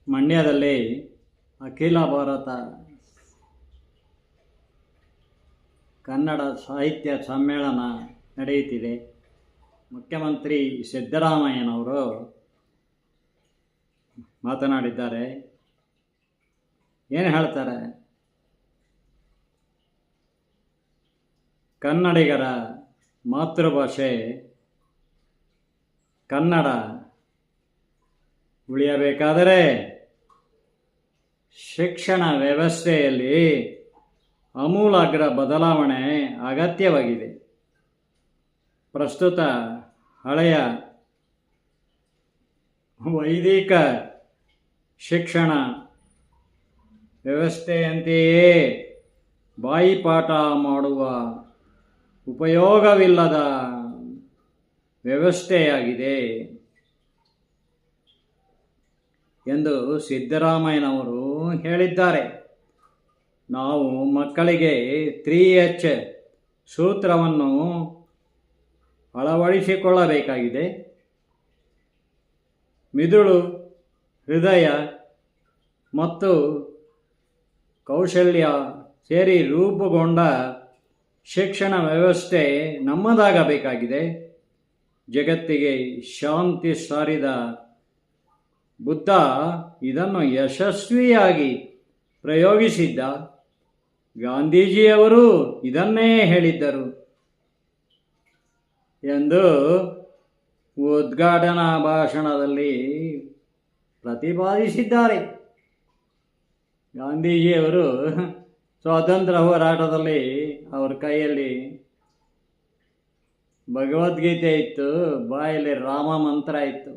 ಮಂಡ್ಯದಲ್ಲಿ ಅಖಿಲ ಭಾರತ ಕನ್ನಡ ಸಾಹಿತ್ಯ ಸಮ್ಮೇಳನ ನಡೆಯುತ್ತಿದೆ. ಮುಖ್ಯಮಂತ್ರಿ ಸಿದ್ದರಾಮಯ್ಯನವರು ಮಾತನಾಡಿದ್ದಾರೆ. ಏನು ಹೇಳ್ತಾರೆ? ಕನ್ನಡಿಗರ ಮಾತೃಭಾಷೆ ಕನ್ನಡ ಉಳಿಯಬೇಕಾದರೆ ಶಿಕ್ಷಣ ವ್ಯವಸ್ಥೆಯಲ್ಲಿ ಆಮೂಲಾಗ್ರ ಬದಲಾವಣೆ ಅಗತ್ಯವಾಗಿದೆ. ಪ್ರಸ್ತುತ ಹಳೆಯ ವೈದಿಕ ಶಿಕ್ಷಣ ವ್ಯವಸ್ಥೆಯಂತೆಯೇ ಬಾಯಿಪಾಠ ಮಾಡುವ ಉಪಯೋಗವಿಲ್ಲದ ವ್ಯವಸ್ಥೆಯಾಗಿದೆ ಎಂದು ಸಿದ್ದರಾಮಯ್ಯನವರು ಹೇಳಿದ್ದಾರೆ. ನಾವು ಮಕ್ಕಳಿಗೆ 3H ಸೂತ್ರವನ್ನು ಅಳವಡಿಸಿಕೊಳ್ಳಬೇಕಾಗಿದೆ. ಮಿದುಳು, ಹೃದಯ ಮತ್ತು ಕೌಶಲ್ಯ ಸೇರಿ ರೂಪುಗೊಂಡ ಶಿಕ್ಷಣ ವ್ಯವಸ್ಥೆ ನಮ್ಮದಾಗಬೇಕಾಗಿದೆ. ಜಗತ್ತಿಗೆ ಶಾಂತಿ ಸಾರಿದ ಬುದ್ಧ ಇದನ್ನು ಯಶಸ್ವಿಯಾಗಿ ಪ್ರಯೋಗಿಸಿದ್ದ. ಗಾಂಧೀಜಿಯವರು ಇದನ್ನೇ ಹೇಳಿದ್ದರು ಎಂದು ಉದ್ಘಾಟನಾ ಭಾಷಣದಲ್ಲಿ ಪ್ರತಿಪಾದಿಸಿದ್ದಾರೆ. ಗಾಂಧೀಜಿಯವರು ಸ್ವಾತಂತ್ರ್ಯ ಹೋರಾಟದಲ್ಲಿ ಅವರ ಕೈಯಲ್ಲಿ ಭಗವದ್ಗೀತೆ ಇತ್ತು, ಬಾಯಲ್ಲಿ ರಾಮ ಮಂತ್ರ ಇತ್ತು.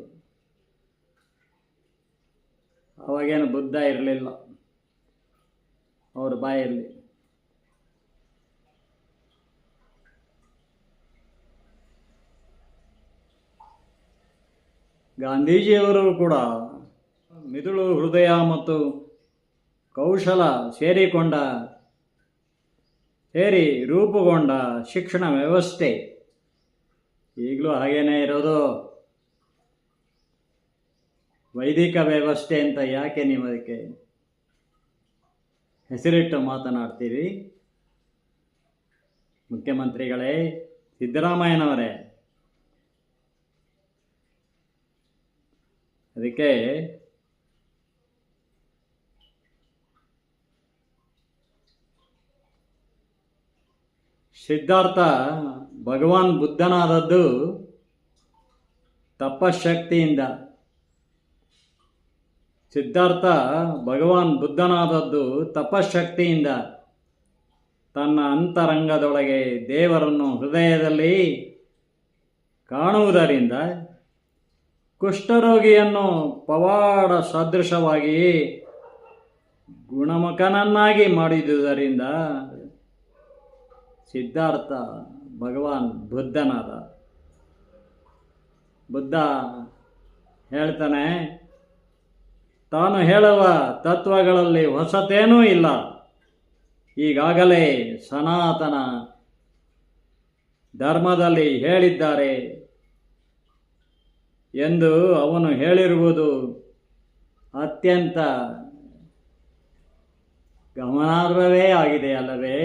ಅವಾಗೇನು ಬುದ್ಧ ಇರಲಿಲ್ಲ ಅವ್ರ ಬಾಯಲ್ಲಿ. ಗಾಂಧೀಜಿಯವರು ಕೂಡ ಮಿದುಳು, ಹೃದಯ ಮತ್ತು ಕೌಶಲ ಸೇರಿ ರೂಪುಗೊಂಡ ಶಿಕ್ಷಣ ವ್ಯವಸ್ಥೆ ಈಗಲೂ ಹಾಗೇನೇ ಇರೋದು. ವೈದಿಕ ವ್ಯವಸ್ಥೆ ಅಂತ ಯಾಕೆ ನೀವು ಅದಕ್ಕೆ ಹೆಸರಿಟ್ಟು ಮಾತನಾಡ್ತೀರಿ? ಮುಖ್ಯಮಂತ್ರಿಗಳೇ, ಸಿದ್ದರಾಮಯ್ಯನವರೇ, ಅದಕ್ಕೆ ಸಿದ್ಧಾರ್ಥ ಭಗವಾನ್ ಬುದ್ಧನಾದದ್ದು ತಪಶಕ್ತಿಯಿಂದ. ಸಿದ್ಧಾರ್ಥ ಭಗವಾನ್ ಬುದ್ಧನಾದದ್ದು ತಪಶಕ್ತಿಯಿಂದ. ತನ್ನ ಅಂತರಂಗದೊಳಗೆ ದೇವರನ್ನು ಹೃದಯದಲ್ಲಿ ಕಾಣುವುದರಿಂದ, ಕುಷ್ಠರೋಗಿಯನ್ನು ಪವಾಡ ಸದೃಶವಾಗಿ ಗುಣಮುಖನನ್ನಾಗಿ ಮಾಡಿದುದರಿಂದ ಸಿದ್ಧಾರ್ಥ ಭಗವಾನ್ ಬುದ್ಧನಾದ. ಬುದ್ಧ ಹೇಳ್ತಾನೆ, ತಾನು ಹೇಳುವ ತತ್ವಗಳಲ್ಲಿ ಹೊಸತೇನೂ ಇಲ್ಲ, ಈಗಾಗಲೇ ಸನಾತನ ಧರ್ಮದಲ್ಲಿ ಹೇಳಿದ್ದಾರೆ ಎಂದು ಅವನು ಹೇಳಿರುವುದು ಅತ್ಯಂತ ಗಮನಾರ್ಹವೇ ಆಗಿದೆ ಅಲ್ಲವೇ?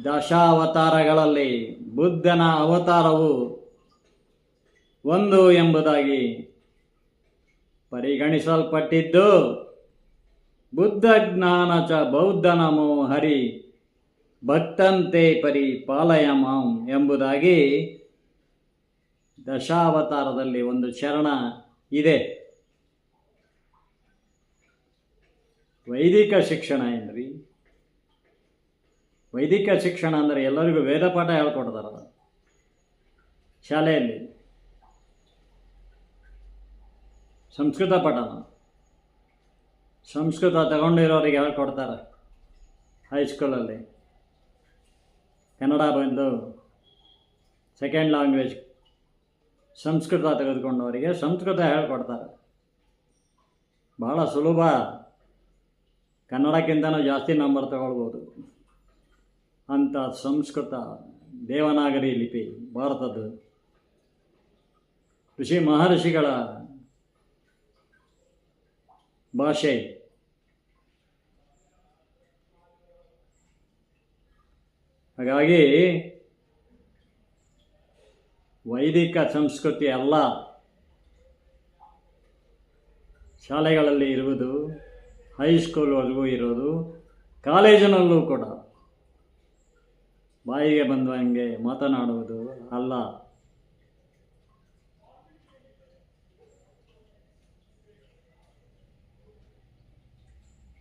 ದಶಾವತಾರಗಳಲ್ಲಿ ಬುದ್ಧನ ಅವತಾರವು ಒಂದು ಎಂಬುದಾಗಿ ಪರಿಗಣಿಸಲ್ಪಟ್ಟಿದ್ದು, ಬುದ್ಧ ಜ್ಞಾನ ಚ ಬೌದ್ಧ ನಮೋ ಹರಿ ಭಕ್ತಂತೆ ಪರಿಪಾಲಯ ಮಾಂ ಎಂಬುದಾಗಿ ದಶಾವತಾರದಲ್ಲಿ ಒಂದು ಚರಣ ಇದೆ. ವೈದಿಕ ಶಿಕ್ಷಣ ಏನ್ರಿ? ವೈದಿಕ ಶಿಕ್ಷಣ ಅಂದರೆ ಎಲ್ಲರಿಗೂ ವೇದ ಪಾಠ ಹೇಳ್ಕೊಡ್ತಾರಲ್ಲ ಶಾಲೆಯಲ್ಲಿ. ಸಂಸ್ಕೃತ ಪಠಣ, ಸಂಸ್ಕೃತ ತಗೊಂಡಿರೋರಿಗೆ ಹೇಳ್ಕೊಡ್ತಾರೆ ಹೈಸ್ಕೂಲಲ್ಲಿ. ಕನ್ನಡ ಬಂದು ಸೆಕೆಂಡ್ ಲ್ಯಾಂಗ್ವೇಜ್ ಸಂಸ್ಕೃತ ತೆಗೆದುಕೊಂಡವರಿಗೆ ಸಂಸ್ಕೃತ ಹೇಳ್ಕೊಡ್ತಾರೆ. ಭಾಳ ಸುಲಭ, ಕನ್ನಡಕ್ಕಿಂತನೂ ಜಾಸ್ತಿ ನಂಬರ್ ತಗೊಳ್ಬೋದು. ಅಂಥ ಸಂಸ್ಕೃತ ದೇವನಾಗರಿ ಲಿಪಿ ಭಾರತದ್ದು. ಋಷಿ ಮಹರ್ಷಿಗಳ ಭಾಷೆ. ಹಾಗಾಗಿ ವೈದಿಕ ಸಂಸ್ಕೃತಿ ಎಲ್ಲ ಶಾಲೆಗಳಲ್ಲಿ ಇರುವುದು, ಹೈಸ್ಕೂಲ್ವರೆಗೂ ಇರೋದು, ಕಾಲೇಜಿನಲ್ಲೂ ಕೂಡ ಬಾಯಿಗೆ ಬಂದಂಗೆ ಮಾತನಾಡುವುದು ಅಲ್ಲ.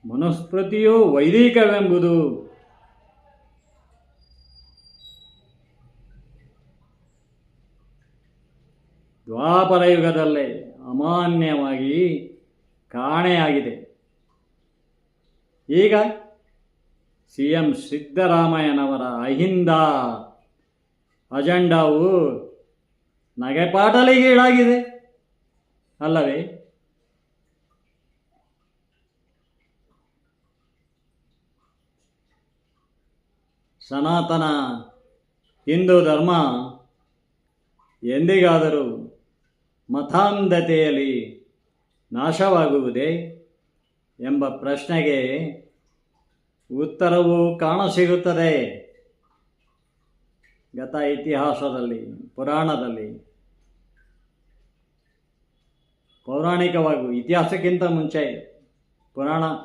ಮನುಸ್ಮೃತಿಯು ವೈದಿಕವೆಂಬುದು ದ್ವಾಪರ ಯುಗದಲ್ಲೇ ಅಮಾನ್ಯವಾಗಿ ಕಾಣೆಯಾಗಿದೆ. ಈಗ CM ಸಿದ್ದರಾಮಯ್ಯನವರ ಅಹಿಂದ ಅಜೆಂಡಾವು ನಗೆಪಾಟಲಿಗೀಡಾಗಿದೆ ಅಲ್ಲವೇ? ಸನಾತನ ಹಿಂದೂ ಧರ್ಮ ಎಂದಿಗಾದರೂ ಮತಾಂಧತೆಯಲ್ಲಿ ನಾಶವಾಗುವುದೇ ಎಂಬ ಪ್ರಶ್ನೆಗೆ ಉತ್ತರವೂ ಕಾಣಸಿಗುತ್ತದೆ. ಗತ ಇತಿಹಾಸದಲ್ಲಿ, ಪುರಾಣದಲ್ಲಿ, ಪೌರಾಣಿಕವಾಗಿ, ಇತಿಹಾಸಕ್ಕಿಂತ ಮುಂಚೆ ಪುರಾಣಗಳು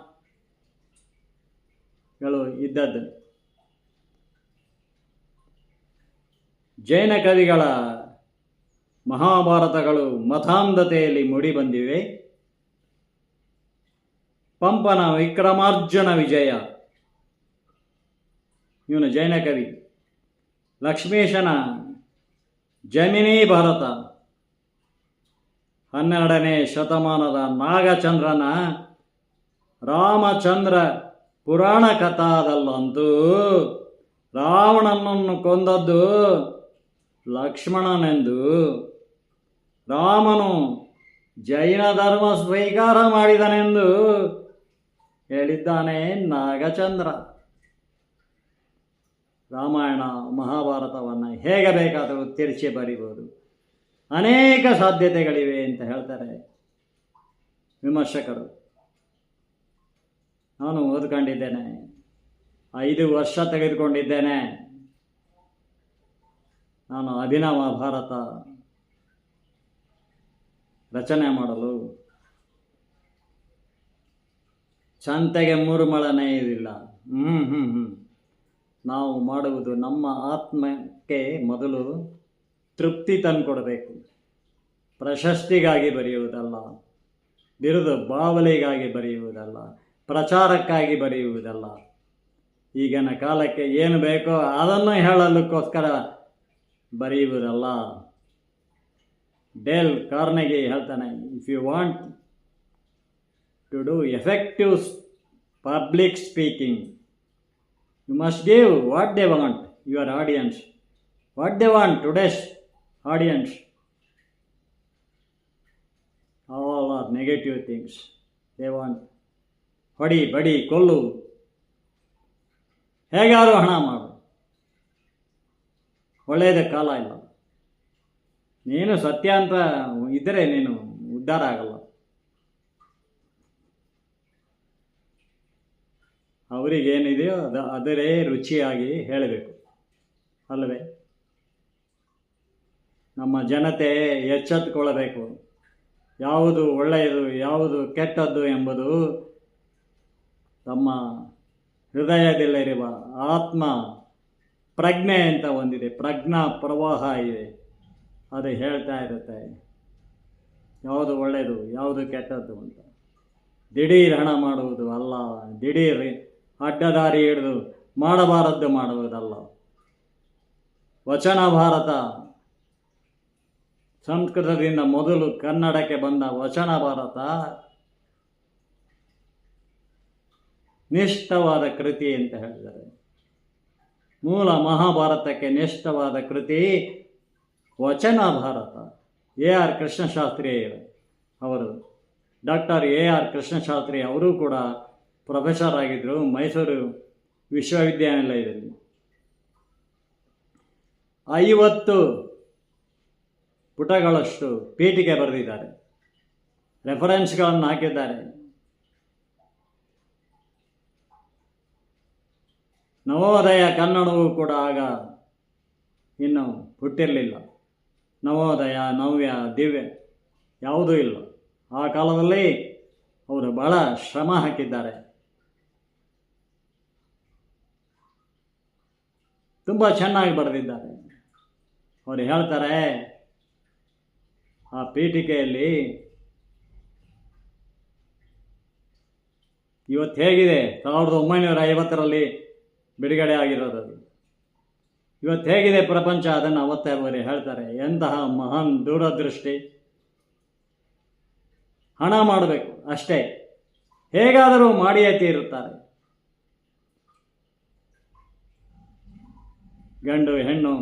ಇದ್ದದ್ದು. ಜೈನ ಕವಿಗಳ ಮಹಾಭಾರತಗಳು ಮತಾಂಧತೆಯಲ್ಲಿ ಮೂಡಿಬಂದಿವೆ. ಪಂಪನ ವಿಕ್ರಮಾರ್ಜುನ ವಿಜಯ, ಇವನು ಜೈನ ಕವಿ. ಲಕ್ಷ್ಮೀಶನ ಜೈಮಿನಿ ಭಾರತ, 12ನೇ ಶತಮಾನದ ನಾಗಚಂದ್ರನ ರಾಮಚಂದ್ರ ಪುರಾಣ ಕಥಾದಲ್ಲಂತೂ ರಾವಣನನ್ನು ಕೊಂದದ್ದು ಲಕ್ಷ್ಮಣನೆಂದು, ರಾಮನು ಜೈನ ಧರ್ಮ ಸ್ವೀಕಾರ ಮಾಡಿದನೆಂದು ಹೇಳಿದ್ದಾನೆ ನಾಗಚಂದ್ರ. ರಾಮಾಯಣ ಮಹಾಭಾರತವನ್ನು ಹೇಗೆ ಬೇಕಾದರೂ ತಿರುಚಿ ಬರಿಬೋದು, ಅನೇಕ ಸಾಧ್ಯತೆಗಳಿವೆ ಅಂತ ಹೇಳ್ತಾರೆ ವಿಮರ್ಶಕರು. ನಾನು ಓದ್ಕೊಂಡಿದ್ದೇನೆ, 5 ವರ್ಷ ತೆಗೆದುಕೊಂಡಿದ್ದೇನೆ ನಾನು ಅಭಿನವ ಭಾರತ ರಚನೆ ಮಾಡಲು. ಚಂತೆಗೆ 3 ಮಳನೇ ಇರಲಿಲ್ಲ. ನಾವು ಮಾಡುವುದು ನಮ್ಮ ಆತ್ಮಕ್ಕೆ ಮೊದಲು ತೃಪ್ತಿ ತಂದುಕೊಡಬೇಕು. ಪ್ರಶಸ್ತಿಗಾಗಿ ಬರೆಯುವುದಲ್ಲ, ಬಿರುದು ಬಾವಲಿಗಾಗಿ ಬರೆಯುವುದಲ್ಲ, ಪ್ರಚಾರಕ್ಕಾಗಿ ಬರೆಯುವುದಲ್ಲ. ಈಗಿನ ಕಾಲಕ್ಕೆ ಏನು ಬೇಕೋ ಅದನ್ನು ಹೇಳಲಿಕ್ಕೋಸ್ಕರ ಬರೆಯುವುದಲ್ಲ. ಡೇಲ್ ಕಾರ್ನೆಗಿ ಹೇಳ್ತಾನೆ, if you want to do effective public speaking, you must give what they want, your audience. What they want, today's audience. All are negative things. They want ಹೊಡಿ ಬಡಿ ಕೊಲ್ಲು, ಹೇಗಾರು ಹಣ ಮಾಡು, ಒಳ್ಳೆಯದ ಕಾಲ ಇಲ್ಲ. ನೀನು ಸತ್ಯ ಅಂತ ಇದ್ದರೆ ನೀನು ಉದ್ಧಾರ ಆಗಲ್ಲ. ಅವರಿಗೇನಿದೆಯೋ ಅದರೇ ರುಚಿಯಾಗಿ ಹೇಳಬೇಕು ಅಲ್ಲವೇ? ನಮ್ಮ ಜನತೆ ಎಚ್ಚೆತ್ತುಕೊಳ್ಳಬೇಕು. ಯಾವುದು ಒಳ್ಳೆಯದು, ಯಾವುದು ಕೆಟ್ಟದ್ದು ಎಂಬುದು ತಮ್ಮ ಹೃದಯದಲ್ಲಿರುವ ಆತ್ಮ ಪ್ರಜ್ಞೆ ಅಂತ ಒಂದಿದೆ, ಪ್ರಜ್ಞಾ ಪ್ರವಾಹ ಇದೆ, ಅದು ಹೇಳ್ತಾ ಇರುತ್ತೆ ಯಾವುದು ಒಳ್ಳೆಯದು, ಯಾವುದು ಕೆಟ್ಟದ್ದು ಅಂತ. ದಿಢೀರ್ ಹಣ ಮಾಡುವುದು ಅಲ್ಲ, ದಿಢೀರ್ ಅಡ್ಡದಾರಿ ಹಿಡಿದು ಮಾಡಬಾರದ್ದು ಮಾಡುವುದಲ್ಲ. ವಚನ ಭಾರತ, ಸಂಸ್ಕೃತದಿಂದ ಮೊದಲು ಕನ್ನಡಕ್ಕೆ ಬಂದ ವಚನ ಭಾರತ ನಿಷ್ಠವಾದ ಕೃತಿ ಅಂತ ಹೇಳಿದ್ದಾರೆ. ಮೂಲ ಮಹಾಭಾರತಕ್ಕೆ ನಿಷ್ಠವಾದ ಕೃತಿ ವಚನ ಭಾರತ. AR ಕೃಷ್ಣಶಾಸ್ತ್ರಿ ಅವರು, ಡಾಕ್ಟರ್ AR ಕೃಷ್ಣಶಾಸ್ತ್ರಿ ಅವರು ಕೂಡ ಪ್ರೊಫೆಸರ್ ಆಗಿದ್ದರು ಮೈಸೂರು ವಿಶ್ವವಿದ್ಯಾನಿಲಯದಲ್ಲಿ. 50 ಪುಟಗಳಷ್ಟು ಪೀಠಿಕೆ ಬರೆದಿದ್ದಾರೆ, ರೆಫರೆನ್ಸ್ಗಳನ್ನು ಹಾಕಿದ್ದಾರೆ. ನವೋದಯ ಕನ್ನಡವೂ ಕೂಡ ಆಗ ಇನ್ನೂ ಹುಟ್ಟಿರಲಿಲ್ಲ. ನವೋದಯ, ನವ್ಯ, ದಿವ್ಯ ಯಾವುದೂ ಇಲ್ಲ. ಆ ಕಾಲದಲ್ಲಿ ಅವರು ಬಹಳ ಶ್ರಮ ಹಾಕಿದ್ದಾರೆ. ತುಂಬ ಚೆನ್ನಾಗಿ ಬರೆದಿದ್ದಾರೆ. ಅವರು ಹೇಳ್ತಾರೆ, ಆ ಪೀಠಿಕೆಯಲ್ಲಿ ಇವತ್ತು ಹೇಗಿದೆ, 1950ರಲ್ಲಿ ಬಿಡುಗಡೆ ಆಗಿರೋದು, ಇವತ್ತು ಹೇಗಿದೆ ಪ್ರಪಂಚ, ಅದನ್ನು ಅವತ್ತೇ ಅವರು ಹೇಳ್ತಾರೆ. ಎಂತಹ ಮಹಾನ್ ದೂರದೃಷ್ಟಿ. ಹಣ ಮಾಡಬೇಕು ಅಷ್ಟೇ, ಹೇಗಾದರೂ ಮಾಡಿಯೇ ತೀರುತ್ತಾರೆ. ಗಂಡು ಹೆಣ್ಣು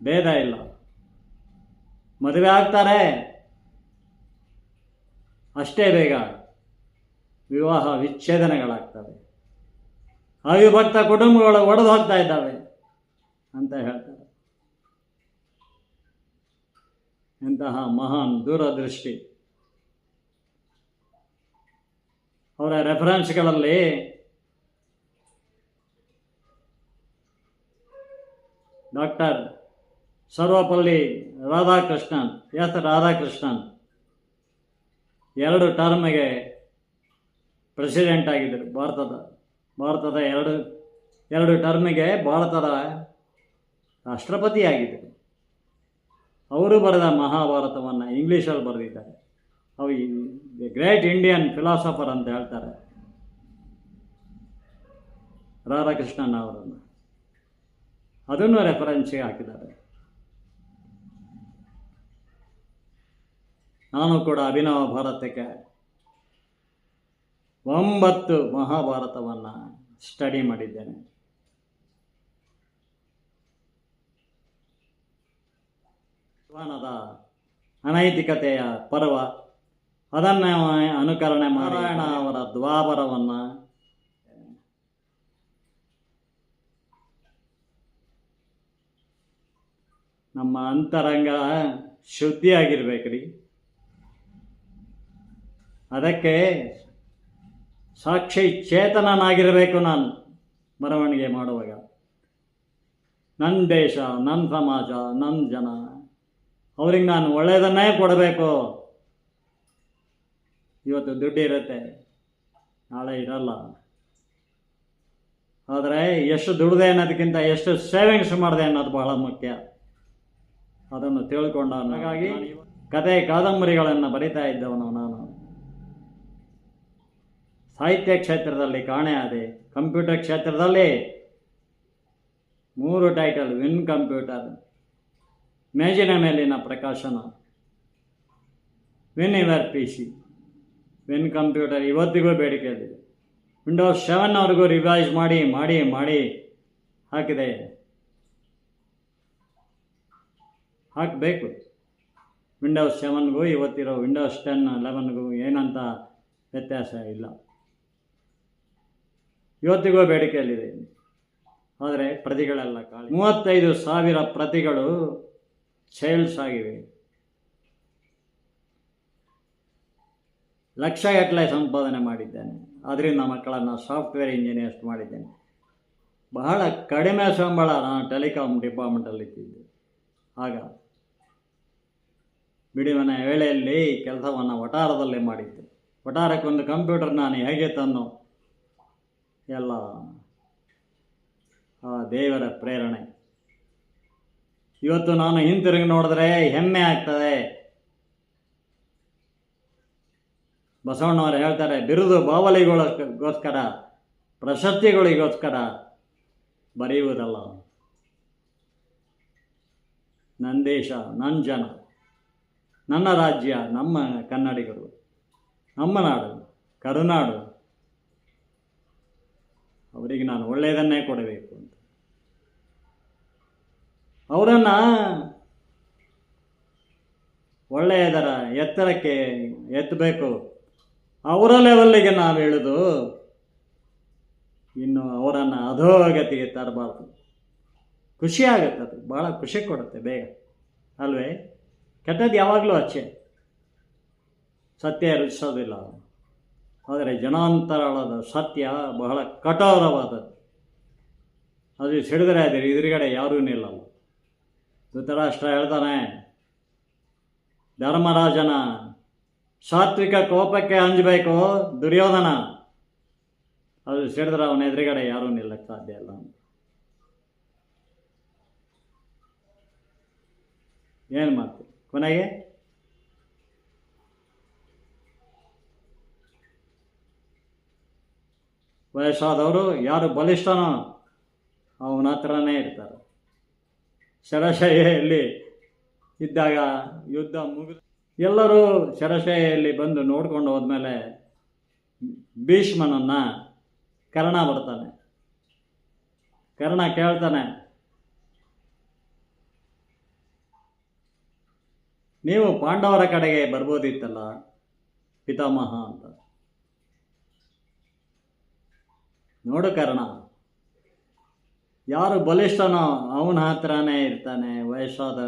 ಭೇದ ಇಲ್ಲ, ಮದುವೆ ಆಗ್ತಾರೆ, ಅಷ್ಟೇ ಬೇಗ ವಿವಾಹ ವಿಚ್ಛೇದನಗಳಾಗ್ತವೆ, ಅವಿಭಕ್ತ ಕುಟುಂಬಗಳು ಒಡೆದು ಹೋಗ್ತಾ ಇದ್ದಾವೆ ಅಂತ ಹೇಳ್ತಾರೆ. ಎಂತಹ ಮಹಾನ್ ದೂರದೃಷ್ಟಿ. ಅವರ ರೆಫರೆನ್ಸ್ಗಳಲ್ಲಿ ಡಾಕ್ಟರ್ ಸರ್ವಪಲ್ಲಿ ರಾಧಾಕೃಷ್ಣನ್, ರಾಧಾಕೃಷ್ಣನ್ 2 ಟರ್ಮ್ಗೆ ಪ್ರೆಸಿಡೆಂಟ್ ಆಗಿದ್ದರು. ಭಾರತದ ಎರಡು ಟರ್ಮಿಗೆ ಭಾರತದ ರಾಷ್ಟ್ರಪತಿಯಾಗಿದ್ದರು. ಅವರು ಬರೆದ ಮಹಾಭಾರತವನ್ನು ಇಂಗ್ಲೀಷಲ್ಲಿ ಬರೆದಿದ್ದಾರೆ. ಅವು ದಿ ಗ್ರೇಟ್ ಇಂಡಿಯನ್ ಫಿಲಾಸಫರ್ ಅಂತ ಹೇಳ್ತಾರೆ ರಾಧಾಕೃಷ್ಣನ್ ಅವರನ್ನು. ಅದನ್ನು ರೆಫರೆನ್ಸ್ಗೆ ಹಾಕಿದ್ದಾರೆ. ನಾನು ಕೂಡ ಅಭಿನವ ಭಾರತಕ್ಕೆ 9 ಮಹಾಭಾರತವನ್ನು ಸ್ಟಡಿ ಮಾಡಿದ್ದೇನೆ. ಶ್ರವಣದ ಅನೈತಿಕತೆಯ ಪರ್ವ, ಅದನ್ನು ಅನುಕರಣೆ ಮಾಡಿ ನಾರಾಯಣ ಅವರ ದ್ವಾಪರವನ್ನು, ನಮ್ಮ ಅಂತರಂಗ ಶುದ್ಧಿಯಾಗಿರ್ಬೇಕ್ರಿ. ಅದಕ್ಕೆ ಸಾಕ್ಷಿ ಚೇತನನಾಗಿರಬೇಕು ನಾನು ಬರವಣಿಗೆ ಮಾಡುವಾಗ. ನನ್ನ ದೇಶ, ನನ್ನ ಸಮಾಜ, ನನ್ನ ಜನ, ಅವ್ರಿಗೆ ನಾನು ಒಳ್ಳೆಯದನ್ನೇ ಕೊಡಬೇಕು. ಇವತ್ತು ದುಡ್ಡು ಇರುತ್ತೆ, ನಾಳೆ ಇರಲ್ಲ. ಆದರೆ ಎಷ್ಟು ದುಡಿದೆ ಅನ್ನೋದಕ್ಕಿಂತ ಎಷ್ಟು ಸೇವಿಂಗ್ಸ್ ಮಾಡಿದೆ ಅನ್ನೋದು ಬಹಳ ಮುಖ್ಯ. ಅದನ್ನು ತಿಳ್ಕೊಂಡ. ಹಾಗಾಗಿ ಕತೆ ಕಾದಂಬರಿಗಳನ್ನು ಬರಿತಾ ಇದ್ದವನು ನಾನು. ಸಾಹಿತ್ಯ ಕ್ಷೇತ್ರದಲ್ಲಿ ಕಾಣೆಯಾದೆ. ಕಂಪ್ಯೂಟರ್ ಕ್ಷೇತ್ರದಲ್ಲಿ 3 ಟೈಟಲ್: ವಿನ್ ಕಂಪ್ಯೂಟರ್, ಮೇಜಿನ ಮೇಲಿನ ಪ್ರಕಾಶನ, win your PC. Win computer ಇವತ್ತಿಗೂ ಬೇಡಿಕೆಯಲ್ಲಿದೆ. ವಿಂಡೋಸ್ 7ವರೆಗೂ ರಿವೈಸ್ ಮಾಡಿ ಮಾಡಿ ಮಾಡಿ ಹಾಕಿದೆ, ಹಾಕಬೇಕು. ವಿಂಡೋಸ್ 7ಗೂ ಇವತ್ತಿರೋ ವಿಂಡೋಸ್ 10, 11ಗೂ ಏನಂತ ವ್ಯತ್ಯಾಸ ಇಲ್ಲ. ಇವತ್ತಿಗೂ ಬೇಡಿಕೆಯಲ್ಲಿದೆ. ಆದರೆ ಪ್ರತಿಗಳೆಲ್ಲ ಖಾಲಿ. 35,000 ಪ್ರತಿಗಳು ಸೇಲ್ಸ್ ಆಗಿವೆ. ಲಕ್ಷಗಟ್ಟಲೆ ಸಂಪಾದನೆ ಮಾಡಿದ್ದೇನೆ. ಅದರಿಂದ ಮಕ್ಕಳನ್ನು ಸಾಫ್ಟ್ವೇರ್ ಇಂಜಿನಿಯರ್ಸ್ ಮಾಡಿದ್ದೇನೆ. ಬಹಳ ಕಡಿಮೆ ಸಂಬಳ. ನಾನು ಟೆಲಿಕಾಮ್ ಡಿಪಾರ್ಟ್ಮೆಂಟಲ್ಲಿದ್ದಿದ್ದೆ. ಆಗ ಬಿಡುವಿನ ವೇಳೆಯಲ್ಲಿ ಕೆಲಸವನ್ನು ವಟಾರದಲ್ಲೇ ಮಾಡಿದ್ದೆ. ವಟಾರಕ್ಕೊಂದು ಕಂಪ್ಯೂಟರ್ ನಾನು ಹೇಗೆ ತಂದು, ಎಲ್ಲ ಆ ದೇವರ ಪ್ರೇರಣೆ. ಇವತ್ತು ನಾನು ಹಿಂತಿರುಗಿ ನೋಡಿದ್ರೆ ಹೆಮ್ಮೆ ಆಗ್ತದೆ. ಬಸವಣ್ಣವರು ಹೇಳ್ತಾರೆ, ಬಿರುದು ಬಾವಲಿಗಳಿಗೋಸ್ಕರ, ಪ್ರಶಸ್ತಿಗಳಿಗೋಸ್ಕರ ಬರೆಯುವುದಲ್ಲ. ನನ್ನ ದೇಶ, ನನ್ನ ಜನ, ನನ್ನ ರಾಜ್ಯ, ನಮ್ಮ ಕನ್ನಡಿಗರು, ನಮ್ಮ ನಾಡು ಕರುನಾಡು, ಅವರಿಗೆ ನಾನು ಒಳ್ಳೆಯದನ್ನೇ ಕೊಡಬೇಕು ಅಂತ. ಅವರನ್ನು ಒಳ್ಳೆಯದರ ಎತ್ತರಕ್ಕೆ ಎತ್ತಬೇಕು. ಅವರ ಲೆವೆಲ್ಲಿಗೆ ನಾವು ಇಳಿದು ಇನ್ನು ಅವರನ್ನು ಅಧೋಗತಿಗೆ ತರಬಾರ್ದು. ಖುಷಿ ಆಗುತ್ತೆ, ಅದು ಭಾಳ ಖುಷಿ ಕೊಡುತ್ತೆ ಬೇಗ ಅಲ್ವೇ. ಕೆಟ್ಟದ್ದು ಯಾವಾಗಲೂ ಅಚ್ಚೆ, ಸತ್ಯ ರುಚಿಸೋದಿಲ್ಲ. ಆದರೆ ಜನಾಂತರವಾದ ಸತ್ಯ ಬಹಳ ಕಠೋರವಾದದ್ದು. ಅದು ಸಿಡಿದ್ರೆ ಅದ್ರ ಎದುರುಗಡೆ ಯಾರೂ ನಿಲ್ಲಲ್ಲ. ಧೃತರಾಷ್ಟ್ರ ಹೇಳ್ತಾನೆ, ಧರ್ಮರಾಜನ ಸಾತ್ವಿಕ ಕೋಪಕ್ಕೆ ಅಂಜಬೇಕು ದುರ್ಯೋಧನ, ಅದು ಸಿಡಿದ್ರೆ ಅವನ ಎದುರುಗಡೆ ಯಾರೂ ನಿಲ್ಲಕ್ಕೆ ಸಾಧ್ಯ ಇಲ್ಲ. ಏನು ಮಾಡ್ತೀವಿ ಕೊನೆಗೆ? ವಯಸ್ಸಾದವರು ಯಾರು ಬಲಿಷ್ಠನೋ ಅವನ ಹತ್ರನೇ ಇರ್ತಾರೆ. ಶರಶೈಯಲ್ಲಿ ಇದ್ದಾಗ ಯುದ್ಧ ಮುಗಿದು ಎಲ್ಲರೂ ಶರಶೈಯಲ್ಲಿ ಬಂದು ನೋಡ್ಕೊಂಡು ಹೋದ್ಮೇಲೆ ಭೀಷ್ಮನನ್ನು ಕರ್ಣ ಬರ್ತಾನೆ. ಕರ್ಣ ಕೇಳ್ತಾನೆ, ನೀವು ಪಾಂಡವರ ಕಡೆಗೆ ಬರ್ಬೋದಿತ್ತಲ್ಲ ಪಿತಾಮಹ ಅಂತ. ನೋಡು ಕರ್ಣ, ಯಾರು ಬಲಿಷ್ಠನೋ ಅವನ ಹತ್ರನೇ ಇರ್ತಾನೆ ವಯಸ್ಸಾದ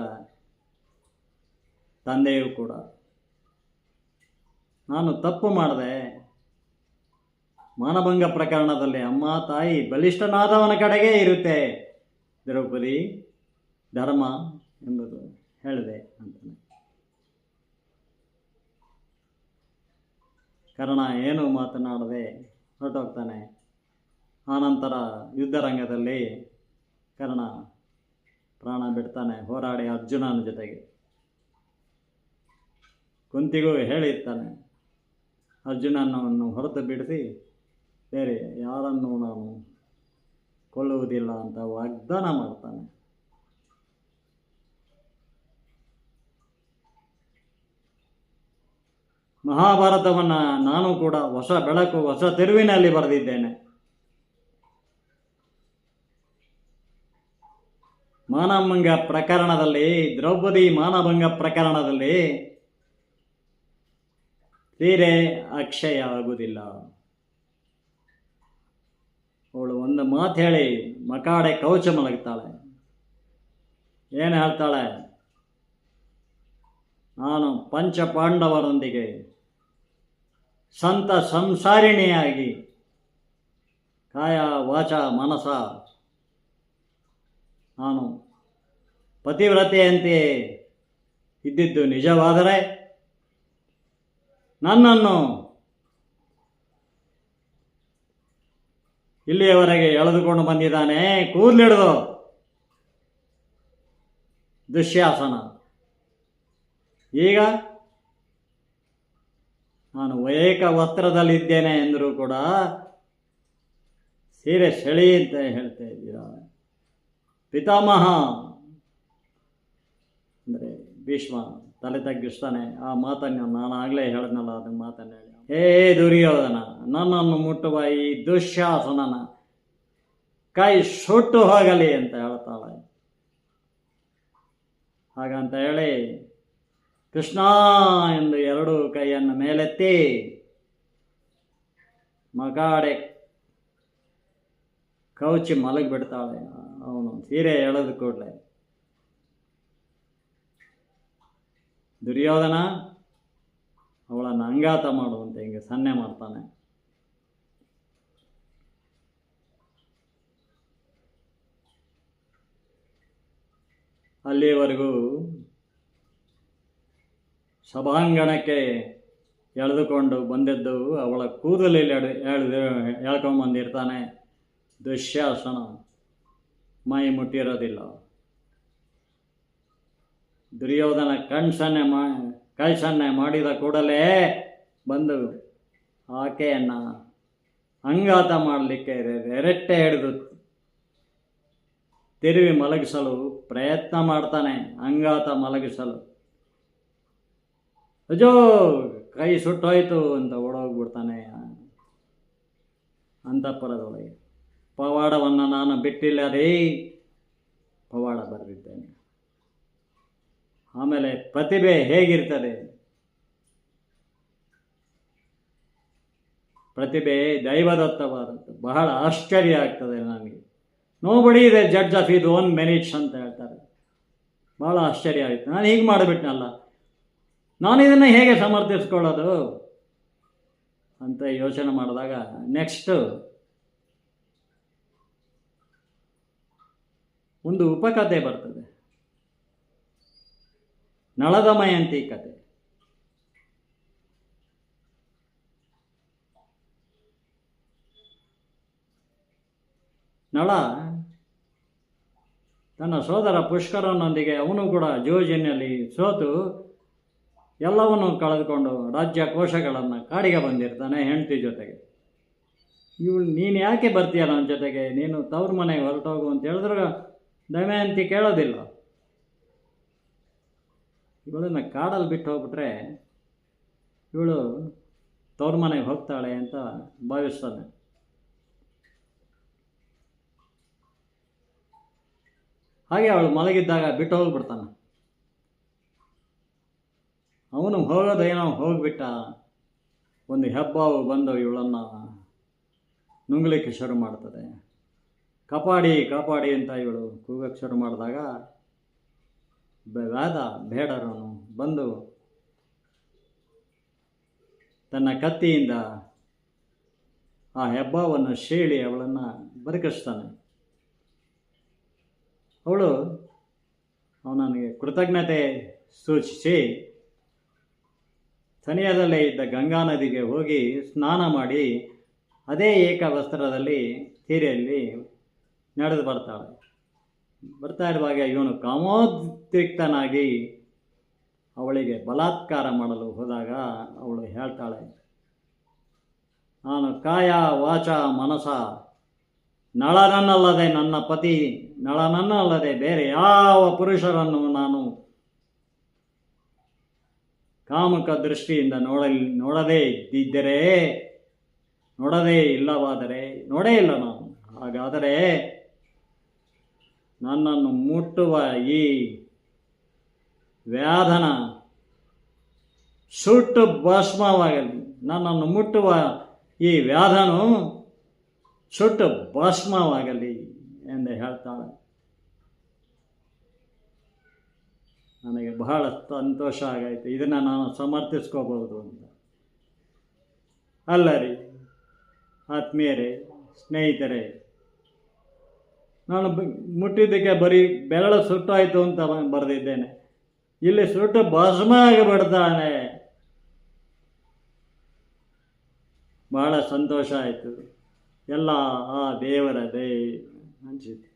ತಂದೆಯೂ ಕೂಡ. ನಾನು ತಪ್ಪು ಮಾಡಿದೆ, ಮಾನಭಂಗ ಪ್ರಕರಣದಲ್ಲಿ ಅಮ್ಮ ತಾಯಿ ಬಲಿಷ್ಠನಾದವನ ಕಡೆಗೆ ಇರುತ್ತೆ ದ್ರೌಪದಿ, ಧರ್ಮ ಎಂಬುದು ಹೇಳಿದೆ ಅಂತಾನೆ. ಕರ್ಣ ಏನು ಮಾತನಾಡದೆ ಹೊರಟೋಗ್ತಾನೆ. ಆನಂತರ ಯುದ್ಧರಂಗದಲ್ಲಿ ಕರ್ಣ ಪ್ರಾಣ ಬಿಡ್ತಾನೆ, ಹೋರಾಡಿ ಅರ್ಜುನನ ಜೊತೆಗೆ. ಕುಂತಿಗೂ ಹೇಳಿರ್ತಾನೆ, ಅರ್ಜುನನನ್ನು ಹೊರತು ಬಿಡಿಸಿ ಬೇರೆ ಯಾರನ್ನು ನಾನು ಕೊಲ್ಲುವುದಿಲ್ಲ ಅಂತ ವಾಗ್ದಾನ ಮಾಡ್ತಾನೆ. ಮಹಾಭಾರತವನ್ನು ನಾನು ಕೂಡ ಹೊಸ ಬೆಳಕು, ಹೊಸ ತಿರುವಿನಲ್ಲಿ ಬರೆದಿದ್ದೇನೆ. ಮಾನಭಂಗ ಪ್ರಕರಣದಲ್ಲಿ, ದ್ರೌಪದಿ ಮಾನಭಂಗ ಪ್ರಕರಣದಲ್ಲಿ ಸೀರೆ ಅಕ್ಷಯ ಆಗುವುದಿಲ್ಲ. ಅವಳು ಒಂದು ಮಾತು ಹೇಳಿ ಮಕಾಡೆ ಕವಚ ಮಲಗ್ತಾಳೆ. ಏನು ಹೇಳ್ತಾಳೆ? ನಾನು ಪಂಚಪಾಂಡವರೊಂದಿಗೆ ಸಂತ ಸಂಸಾರಿಣಿಯಾಗಿ ಕಾಯ ವಾಚ ಮನಸ ನಾನು ಪತಿವ್ರತೆಯಂತೆ ಇದ್ದಿದ್ದು ನಿಜವಾದರೆ ನನ್ನನ್ನು ಇಲ್ಲಿಯವರೆಗೆ ಎಳೆದುಕೊಂಡು ಬಂದಿದ್ದಾನೆ ಕೂದಲಿಡಿದು ದುಶ್ಯಾಸನ. ಈಗ ನಾನು ಏಕ ವಸ್ತ್ರದಲ್ಲಿದ್ದೇನೆ ಎಂದರೂ ಕೂಡ ಸೀರೆ ಸೆಳಿ ಅಂತ ಹೇಳ್ತಾ ಇದ್ದೀರಾ ಪಿತಾಮಹ ಅಂದರೆ ಭೀಷ್ಮ ತಲೆ ತಗ್ಗಿಸ್ತಾನೆ. ಆ ಮಾತನ್ನು ನಾನು ಆಗಲೇ ಹೇಳಿದ್ನಲ್ಲ, ಅದನ್ನ ಮಾತನ್ನು ಹೇಳಿ, ಹೇ ದುರ್ಯೋಧನ, ನನ್ನನ್ನು ಮುಟ್ಟುವ ಈ ದುಶ್ಯಾಸನನ ಕೈ ಸುಟ್ಟು ಹೋಗಲಿ ಅಂತ ಹೇಳ್ತಾಳೆ. ಹಾಗಂತ ಹೇಳಿ ಕೃಷ್ಣ ಎಂದು ಎರಡು ಕೈಯನ್ನು ಮೇಲೆತ್ತಿ ಮಗಾಡೆ ಕೌಚಿ ಮಲಗಿಬಿಡ್ತಾಳೆ. ಅವನು ಸೀರೆ ಎಳೆದು ಕೂಡಲೇ ದುರ್ಯೋಧನ ಅವಳನ್ನು ಅಂಗಾತ ಮಾಡುವಂತೆ ಹಿಂಗೆ ಸನ್ನೆ ಮಾಡ್ತಾನೆ. ಅಲ್ಲಿಯವರೆಗೂ ಸಭಾಂಗಣಕ್ಕೆ ಎಳೆದುಕೊಂಡು ಬಂದಿದ್ದು ಅವಳ ಕೂದಲಲ್ಲಿ ಎಳ್ಕೊಂಬಂದಿರ್ತಾನೆ. ದುಶ್ಯಾಸನ ಮೈ ಮುಟ್ಟಿರೋದಿಲ್ಲ. ದುರ್ಯೋಧನ ಕೈ ಸನ್ನೆ ಮಾಡಿದ ಕೂಡಲೇ ಬಂದು ಆಕೆಯನ್ನು ಅಂಗಾತ ಮಾಡಲಿಕ್ಕೆ ರೆಟ್ಟೆ ಹಿಡಿದು ತಿರುವಿ ಮಲಗಿಸಲು ಪ್ರಯತ್ನ ಮಾಡ್ತಾನೆ. ಅಂಗಾತ ಮಲಗಿಸಲು ಅಜೋ ಕೈ ಸುಟ್ಟೋಯ್ತು ಅಂತ ಓಡೋಗ್ಬಿಡ್ತಾನೆ ಅಂತಃಪುರದೊಳಗೆ. ಪವಾಡವನ್ನು ನಾನು ಬಿಟ್ಟಿಲ್ಲ ರೀ, ಪವಾಡ ಬರೆದಿದ್ದೇನೆ. ಆಮೇಲೆ ಪ್ರತಿಭೆ ಹೇಗಿರ್ತದೆ? ಪ್ರತಿಭೆ ದೈವದತ್ತವಾದದ್ದು. ಬಹಳ ಆಶ್ಚರ್ಯ ಆಗ್ತದೆ ನನಗೆ. ನೋ ಬಡಿ the judge of is own merits ಅಂತ ಹೇಳ್ತಾರೆ. ಭಾಳ ಆಶ್ಚರ್ಯ ಆಯಿತು. ನಾನು ಹೀಗೆ ಮಾಡಿಬಿಟ್ನಲ್ಲ, ನಾನು ಇದನ್ನು ಹೇಗೆ ಸಮರ್ಥಿಸ್ಕೊಳ್ಳೋದು ಅಂತ ಯೋಚನೆ ಮಾಡಿದಾಗ ನೆಕ್ಸ್ಟು ಒಂದು ಉಪಕಥೆ ಬರ್ತದೆ, ನಳದಮಯಂತಿ ಕತೆ. ನಳ ತನ್ನ ಸೋದರ ಪುಷ್ಕರನೊಂದಿಗೆ ಅವನು ಕೂಡ ಜೂಜಿನಲ್ಲಿ ಸೋತು ಎಲ್ಲವನ್ನೂ ಕಳೆದುಕೊಂಡು ರಾಜ್ಯ ಕೋಶಗಳನ್ನು ಕಾಡಿಗೆ ಬಂದಿರ್ತಾನೆ ಹೆಂಡತಿ ಜೊತೆಗೆ. ನೀನು ಯಾಕೆ ಬರ್ತೀಯ ನನ್ನ ಜೊತೆಗೆ, ನೀನು ತವ್ರ ಮನೆಗೆ ಹೊರಟೋಗು ಅಂತ ಹೇಳಿದ್ರೆ ದಮಯಂತಿ ಕೇಳೋದಿಲ್ಲ. ಇವಳನ್ನು ಕಾಡಲ್ಲಿ ಬಿಟ್ಟು ಹೋಗ್ಬಿಟ್ರೆ ಇವಳು ತವ್ರ ಮನೆಗೆ ಹೋಗ್ತಾಳೆ ಅಂತ ಭಾವಿಸ್ತಾನೆ. ಹಾಗೆ ಅವಳು ಮಲಗಿದ್ದಾಗ ಬಿಟ್ಟು ಹೋಗ್ಬಿಡ್ತಾನೆ. ಅವನು ಹೋಗೋದೇನೋ ಹೋಗ್ಬಿಟ್ಟ. ಒಂದು ಹೆಬ್ಬಾವು ಬಂದು ಇವಳನ್ನು ನುಂಗ್ಲಿಕ್ಕೆ ಶುರು ಮಾಡ್ತದೆ. ಕಾಪಾಡಿ ಕಾಪಾಡಿ ಅಂತ ಇವಳು ಕೂಗಕ್ಕೆ ಶುರು ಮಾಡಿದಾಗ ಬೇಡರನು ಬಂದು ತನ್ನ ಕತ್ತಿಯಿಂದ ಆ ಹೆಬ್ಬಾವನ್ನು ಸೀಳಿ ಅವಳನ್ನು ಬದುಕಿಸ್ತಾನೆ. ಅವಳು ಅವನಿಗೆ ಕೃತಜ್ಞತೆ ಸೂಚಿಸಿ ಸನಿಹದಲ್ಲೇ ಇದ್ದ ಗಂಗಾ ನದಿಗೆ ಹೋಗಿ ಸ್ನಾನ ಮಾಡಿ ಅದೇ ಏಕವಸ್ತ್ರದಲ್ಲಿ ತೀರೆಯಲ್ಲಿ ನಡೆದು ಬರ್ತಾಳೆ. ಬರ್ತಾ ಇರುವಾಗ ಇವನು ಕಾಮೋದ್ರಿಕ್ತನಾಗಿ ಅವಳಿಗೆ ಬಲಾತ್ಕಾರ ಮಾಡಲು ಹೋದಾಗ ಅವಳು ಹೇಳ್ತಾಳೆ, ನಾನು ಕಾಯ ವಾಚ ಮನಸ ನಳನನ್ನಲ್ಲದೆ ನನ್ನ ಪತಿ ನಳನನ್ನಲ್ಲದೆ ಬೇರೆ ಯಾವ ಪುರುಷರನ್ನು ನಾನು ಕಾಮುಕ ದೃಷ್ಟಿಯಿಂದ ನೋಡದೇ ಇದ್ದಿದ್ದರೆ, ನೋಡದೇ ಇಲ್ಲವಾದರೆ, ನೋಡೇ ಇಲ್ಲ ನಾನು, ಹಾಗಾದರೆ ನನ್ನನ್ನು ಮುಟ್ಟುವ ಈ ವ್ಯಾಧನ ಸುಟ್ಟು ಭಸ್ಮವಾಗಲಿ, ನನ್ನನ್ನು ಮುಟ್ಟುವ ಈ ವ್ಯಾಧನು ಸುಟ್ಟು ಭಸ್ಮವಾಗಲಿ ಎಂದು ಹೇಳ್ತಾಳೆ. ನನಗೆ ಬಹಳ ಸಂತೋಷ ಆಗಾಯಿತು, ಇದನ್ನು ನಾನು ಸಮರ್ಥಿಸ್ಕೋಬಹುದು ಅಂತ. ಅಲ್ಲ ರೀ ಆತ್ಮೀಯರೇ, ಸ್ನೇಹಿತರೆ, ನಾನು ಮುಟ್ಟಿದ್ದಕ್ಕೆ ಬರೀ ಬೆರಳು ಸುಟ್ಟಾಯಿತು ಅಂತ ಬರೆದಿದ್ದೇನೆ. ಇಲ್ಲಿ ಸುಟ್ಟು ಭಸ್ಮ ಆಗಿಬಿಡ್ತಾನೆ. ಬಹಳ ಸಂತೋಷ ಆಯಿತು. ಎಲ್ಲ ಆ ದೇವರದೇ ಅನಿಸಿತು.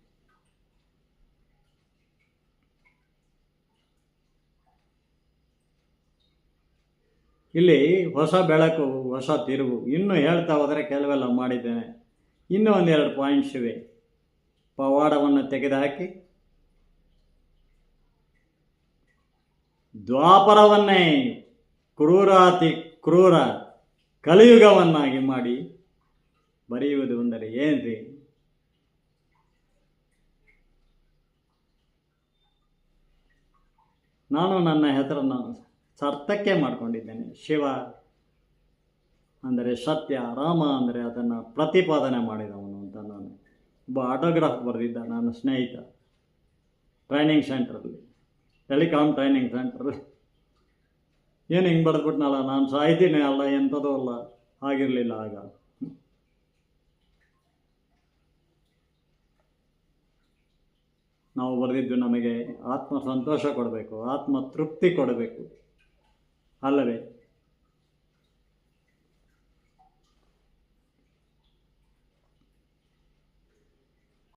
ಇಲ್ಲಿ ಹೊಸ ಬೆಳಕು, ಹೊಸ ತಿರುವು. ಇನ್ನೂ ಹೇಳ್ತಾ ಹೋದರೆ ಕೆಲವೆಲ್ಲ ಮಾಡಿದ್ದೇನೆ. ಇನ್ನೂ ಒಂದೆರಡು ಪಾಯಿಂಟ್ಸ್ ಇವೆ. ಪವಾಡವನ್ನು ತೆಗೆದುಹಾಕಿ ದ್ವಾಪರವನ್ನೇ ಕ್ರೂರಾತಿ ಕ್ರೂರ ಕಲಿಯುಗವನ್ನಾಗಿ ಮಾಡಿ ಬರೆಯುವುದು ಅಂದರೆ ಏನ್ರಿ? ನಾನು ನನ್ನ ಹೆಸರನ್ನು ಸಾರ್ಥಕ್ಕೆ ಮಾಡಿಕೊಂಡಿದ್ದೇನೆ. ಶಿವ ಅಂದರೆ ಸತ್ಯ, ರಾಮ ಅಂದರೆ ಅದನ್ನು ಪ್ರತಿಪಾದನೆ ಮಾಡಿದವನು ಅಂತ ನಾನು ಒಬ್ಬ ಆಟೋಗ್ರಾಫ್ ಬರೆದಿದ್ದ ನನ್ನ ಸ್ನೇಹಿತ ಟ್ರೈನಿಂಗ್ ಸೆಂಟ್ರಲ್ಲಿ, ಟೆಲಿಕಾಮ್ ಟ್ರೈನಿಂಗ್ ಸೆಂಟ್ರಲ್ಲಿ. ಏನು ಹಿಂಗೆ ಬರೆದ್ಬಿಟ್ನಲ್ಲ, ನಾನು ಸಾಹಿತಿನೇ ಅಲ್ಲ, ಎಂಥದೂ ಅಲ್ಲ, ಆಗಿರಲಿಲ್ಲ ಆಗ. ನಾವು ಬರೆದಿದ್ದು ನಮಗೆ ಆತ್ಮ ಸಂತೋಷ ಕೊಡಬೇಕು, ಆತ್ಮ ತೃಪ್ತಿ ಕೊಡಬೇಕು ಅಲ್ಲವೇ?